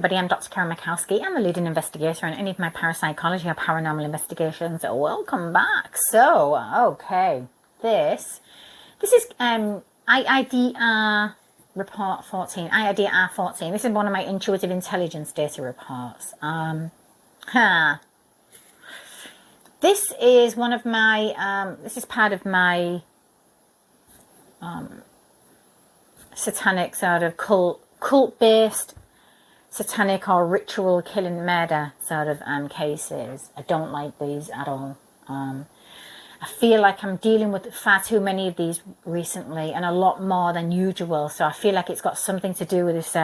everybody. I'm Dr. Karen Mikowski. I'm a leading investigator in any of my parapsychology or paranormal investigations. Welcome back. So, okay, this is IIDR report 14. IIDR14. This is one of my intuitive intelligence data reports. This is one of my. This is part of my satanic sort of cult-based satanic or ritual killing murder sort of cases. I don't like these at all. I feel like I'm dealing with far too many of these recently, and a lot more than usual. So I feel like it's got something to do with this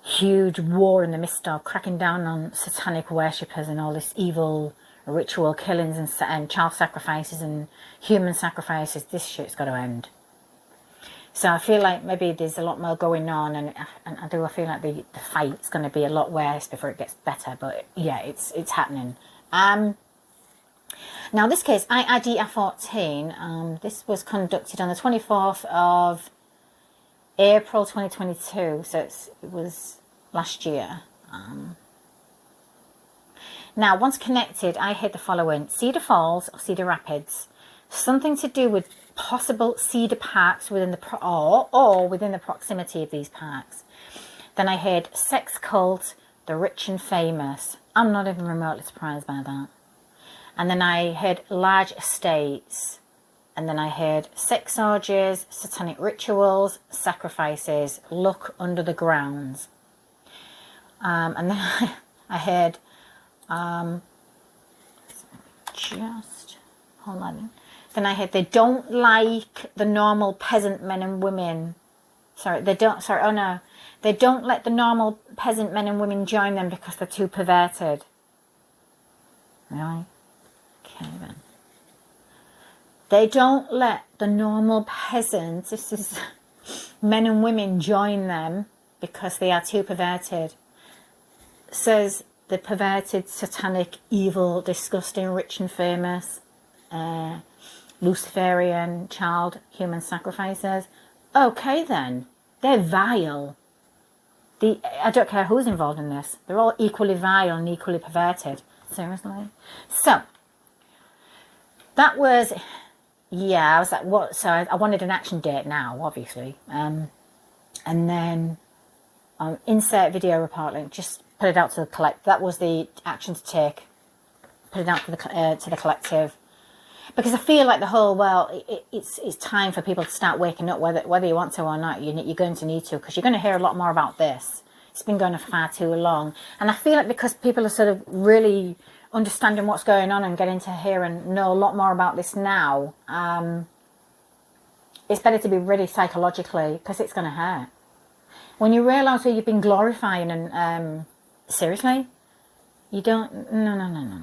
huge war in the midst of cracking down on satanic worshippers and all this evil ritual killings and child sacrifices and human sacrifices. This shit's got to end. So I feel like maybe there's a lot more going on, and I feel like the fight's going to be a lot worse before it gets better. But yeah, it's happening. Now this case, IIDR14, this was conducted on the 24th of April 2022, so it was last year. Now, once connected, I heard the following: Cedar Falls or Cedar Rapids, something to do with possible cedar parks within the or within the proximity of these parks. Then I heard sex cult, the rich and famous. I'm not even remotely surprised by that. And then I heard large estates. And then I heard sex orgies, satanic rituals, sacrifices, look under the grounds. And then I heard just hold on. Then I heard they don't like the normal peasant men and women. They don't let the normal peasant men and women join them because they're too perverted. Really? Okay then. They don't let the normal peasants, this is men and women, join them because they are too perverted. Says the perverted, satanic, evil, disgusting, rich and famous, Luciferian child human sacrifices. Okay then, they're vile. I don't care who's involved in this. They're all equally vile and equally perverted. Seriously. So that was, yeah. I was like, what? So I wanted an action date now, obviously. And then insert video report link. Just put it out to the collect. That was the action to take. Put it out to the collective. Because I feel like the whole world, it's time for people to start waking up, whether you want to or not. You're going to need to, because you're going to hear a lot more about this. It's been going on for far too long. And I feel like because people are sort of really understanding what's going on and getting to hear and know a lot more about this now, it's better to be ready psychologically, because it's going to hurt. When you realise who you've been glorifying and, seriously, you don't, no.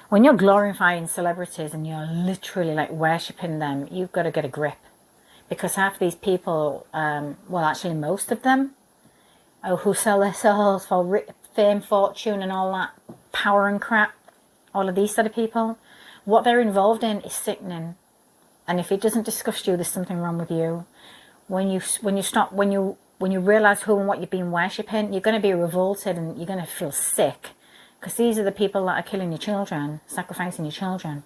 When you're glorifying celebrities and you're literally like worshipping them, you've got to get a grip. Because half these people, well, actually most of them, who sell their souls for fame, fortune and all that power and crap, all of these sort of people, what they're involved in is sickening. And if it doesn't disgust you, there's something wrong with you. When you realise who and what you've been worshipping, you're going to be revolted and you're going to feel sick. Because these are the people that are killing your children, sacrificing your children.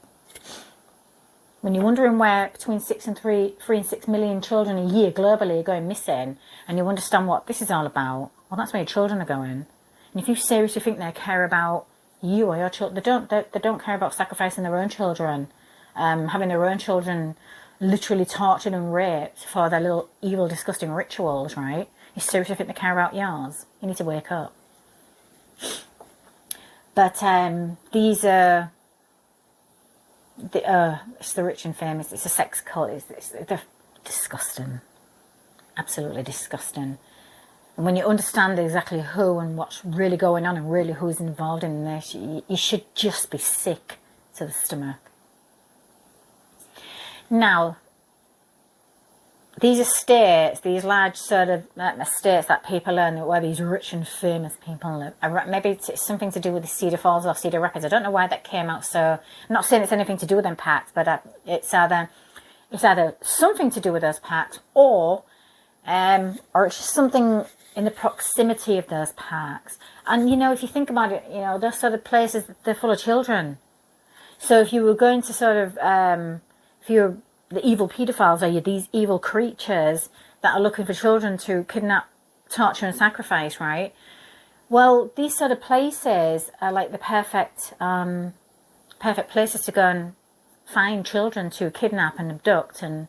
When you're wondering where between 3 and 6 million children a year globally are going missing, and you understand what this is all about, well, that's where your children are going. And if you seriously think they care about you or your children, they don't care about sacrificing their own children, having their own children literally tortured and raped for their little evil, disgusting rituals, right? You seriously think they care about yours? You need to wake up. But these are, it's the rich and famous, it's a sex cult, they're disgusting, absolutely disgusting. And when you understand exactly who and what's really going on and really who's involved in this, you should just be sick to the stomach. Now, these estates, these large sort of estates that people own, where these rich and famous people live, maybe it's something to do with the Cedar Falls or Cedar Rapids. I don't know why that came out. So I'm not saying it's anything to do with them parks, but it's either something to do with those parks, or it's just something in the proximity of those parks. And, you know, if you think about it, you know, those sort of places, they're full of children. So if you were going to sort of, if you're the evil paedophiles, are you these evil creatures that are looking for children to kidnap, torture and sacrifice, right? Well, these sort of places are like the perfect places to go and find children to kidnap and abduct. And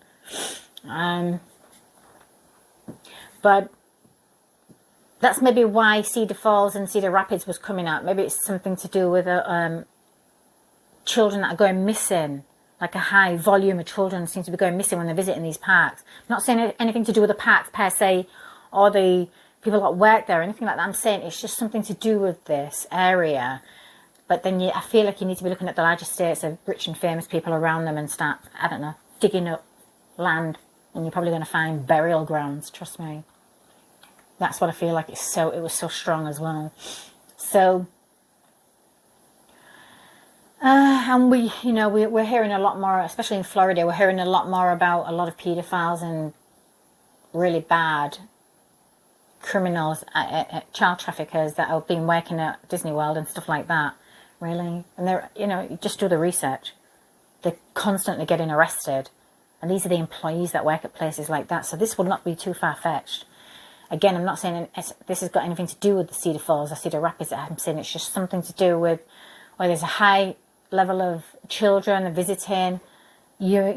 but that's maybe why Cedar Falls and Cedar Rapids was coming out. Maybe it's something to do with children that are going missing. Like a high volume of children seem to be going missing when they're visiting these parks. I'm not saying anything to do with the parks per se, or the people that work there, or anything like that. I'm saying it's just something to do with this area. But then I feel like you need to be looking at the larger states of rich and famous people around them and start, I don't know, digging up land. And you're probably going to find burial grounds, trust me. That's what I feel like. It was so strong as well. So, and we're hearing a lot more, especially in Florida, we're hearing a lot more about a lot of paedophiles and really bad criminals, child traffickers that have been working at Disney World and stuff like that. Really? And they're, you know, you just do the research. They're constantly getting arrested. And these are the employees that work at places like that. So this will not be too far-fetched. Again, I'm not saying this has got anything to do with the Cedar Falls or Cedar Rapids. I'm saying it's just something to do with where there's a high level of children visiting. You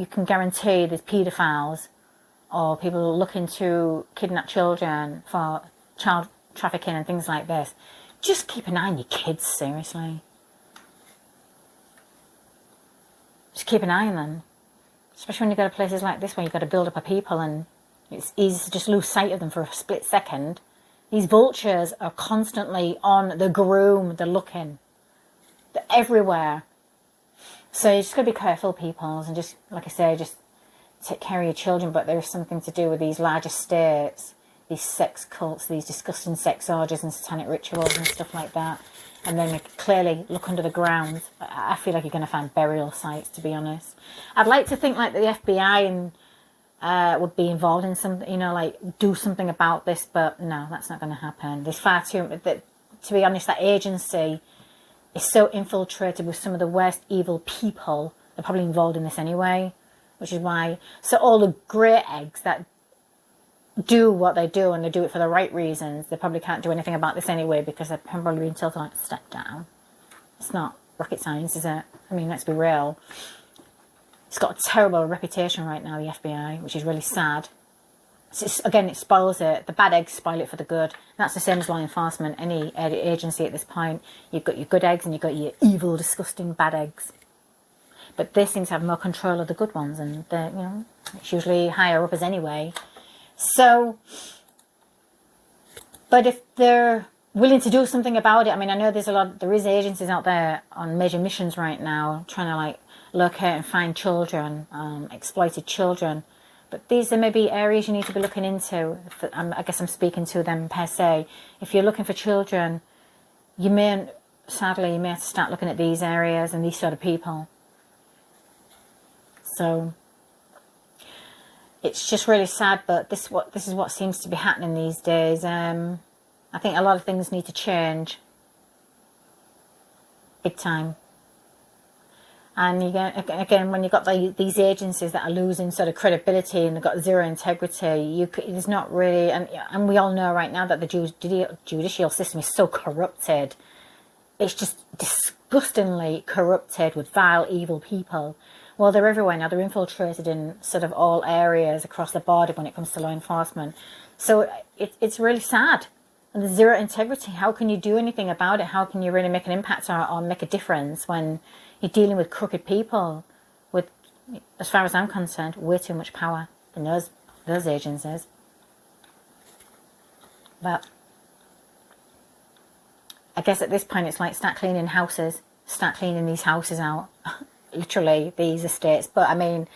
can guarantee there's paedophiles or people looking to kidnap children for child trafficking and things like this. Just keep an eye on your kids, seriously. Just keep an eye on them. Especially when you go to places like this where you've got to build up a people and it's easy to just lose sight of them for a split second. These vultures are constantly on the groom. They're looking. They're everywhere. So you just got to be careful, people. And just, like I say, just take care of your children. But there's something to do with these larger states, these sex cults, these disgusting sex orgies and satanic rituals and stuff like that. And then clearly look under the ground. I feel like you're going to find burial sites, to be honest. I'd like to think like the FBI and would be involved in something, you know, like do something about this. But no, that's not going to happen. There's far too, to be honest, that agency is so infiltrated with some of the worst evil people. They're probably involved in this anyway, which is why. So all the grey eggs that do what they do and they do it for the right reasons, they probably can't do anything about this anyway because they're probably being told to step down. It's not rocket science, is it? I mean, let's be real. It's got a terrible reputation right now, the FBI, which is really sad. Again, it spoils it. The bad eggs spoil it for the good. That's the same as law enforcement, any agency at this point. You've got your good eggs and you've got your evil, disgusting bad eggs. But they seem to have more control of the good ones, and they're, you know, it's usually higher uppers anyway. So, but if they're willing to do something about it, I mean, I know there is agencies out there on major missions right now trying to like locate and find children, exploited children. But these are maybe areas you need to be looking into. I guess I'm speaking to them per se. If you're looking for children, sadly, you may have to start looking at these areas and these sort of people. So it's just really sad, but this is what seems to be happening these days. I think a lot of things need to change, big time. And again, when you've got these agencies that are losing sort of credibility and they've got zero integrity, there's not really, and we all know right now that the judicial system is so corrupted. It's just disgustingly corrupted with vile, evil people. Well, they're everywhere now. They're infiltrated in sort of all areas across the border when it comes to law enforcement. So it's really sad. And there's zero integrity. How can you do anything about it? How can you really make an impact or make a difference when you're dealing with crooked people with, as far as I'm concerned, way too much power in those agencies? But I guess at this point it's like start cleaning these houses out. Literally, these estates. But I mean,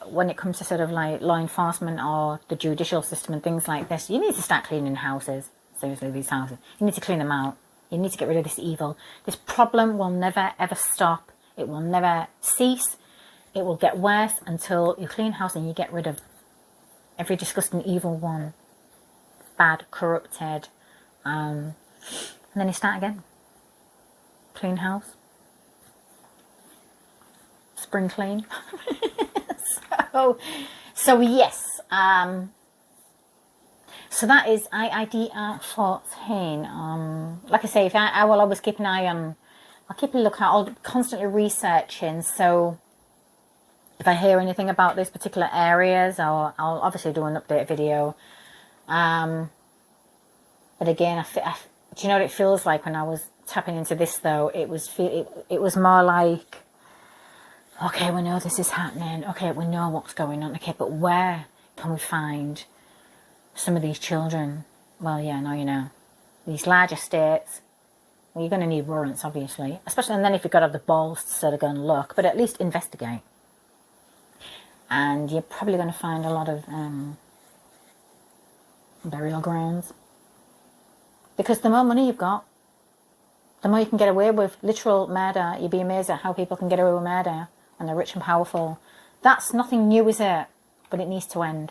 when it comes to sort of like law enforcement or the judicial system and things like this, you need to start cleaning houses. Seriously, these houses. You need to clean them out. You need to get rid of this evil. This problem will never, ever stop. It will never cease. It will get worse until you clean house and you get rid of every disgusting evil one, bad, corrupted, and then you start again. Clean house, spring clean. so yes, so that is IIDR14. Like I say, if I will always keep an eye on, I'll keep a look at, I'll constantly researching, so if I hear anything about these particular areas, I'll obviously do an update video. But again, do you know what it feels like when I was tapping into this though? It was more like, okay, we know this is happening. Okay, we know what's going on. Okay, but where can we find some of these children? Well, yeah, now you know. These large estates, well, you're going to need warrants, obviously. Especially, and then if you've got to have the balls to sort of go and look. But at least investigate. And you're probably going to find a lot of burial grounds. Because the more money you've got, the more you can get away with literal murder. You'd be amazed at how people can get away with murder when they're rich and powerful. That's nothing new, is it? But it needs to end.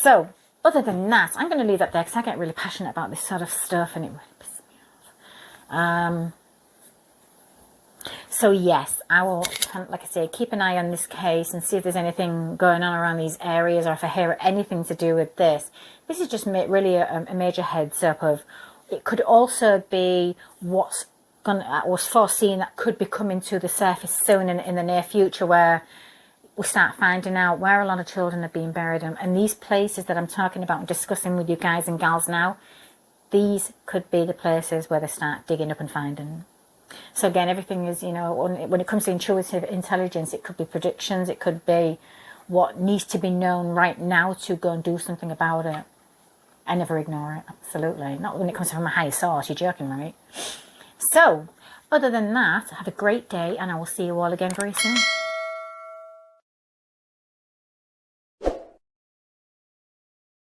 So, other than that, I'm going to leave that there because I get really passionate about this sort of stuff and it really pisses me off. So yes, I will, like I say, keep an eye on this case and see if there's anything going on around these areas, or if I hear anything to do with this. This is just really a major heads up of, it could also be was foreseen that could be coming to the surface soon in the near future, where we start finding out where a lot of children are being buried. And these places that I'm talking about and discussing with you guys and gals now, these could be the places where they start digging up and finding. So again, everything is, you know, when it comes to intuitive intelligence, it could be predictions, it could be what needs to be known right now to go and do something about it. I never ignore it, absolutely. Not when it comes from a higher source, you're joking, right? So, other than that, have a great day, and I will see you all again very soon.